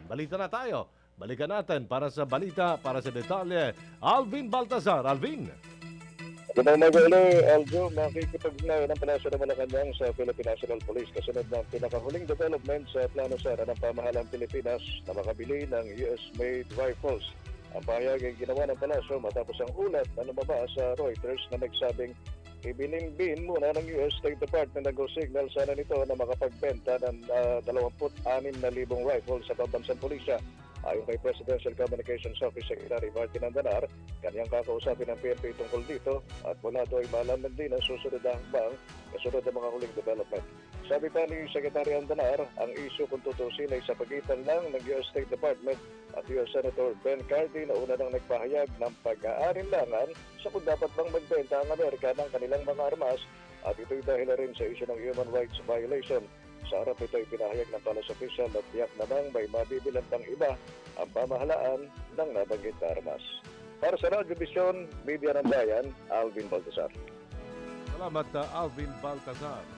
balita na tayo. Balikan natin para sa balita, para sa detalye. Alvin Baltazar. Alvin. Magandang umaga ulit, Aljo. Makikipag-ugnayan ng Palasyo ng Malacanang sa Philippine National Police kasunod ng pinakahuling development sa plano sara ng pamahalang Pilipinas na makabili ng US-made rifles. Ang pahayag ay ginawa ng Palasyo matapos ang ulat na lumabas sa Reuters na nagsabing ibinimbin muna ng US State Department ng go signal sana nito na makapagbenta ng 26,000 rifles sa pambansang pulisya. Ayon kay Presidential Communications Office Secretary Martin Andanar, kanyang kakausapin ng PNP tungkol dito at mula doon ay malaman din ang susunod na hakbang kasunod ng mga huling development. Sabi pa ni Secretary Andanar, ang issue kung tutusin ay sa pagitan lang ng US State Department at US Senator Ben Cardin na una nang nagpahayag ng pag-aalinlangan sa kung dapat bang magbenta ang Amerika ng kanilang mga armas at ito'y dahil na rin sa issue ng human rights violation. Sa harap nito ay pinahayag ng Palace official at tiyak namang may mabibilang pang iba ang pamahalaan ng nabanggit na armas. Para sa Radyo Vision, Media ng Bayan, Alvin Baltasar. Salamat, Alvin Baltazar.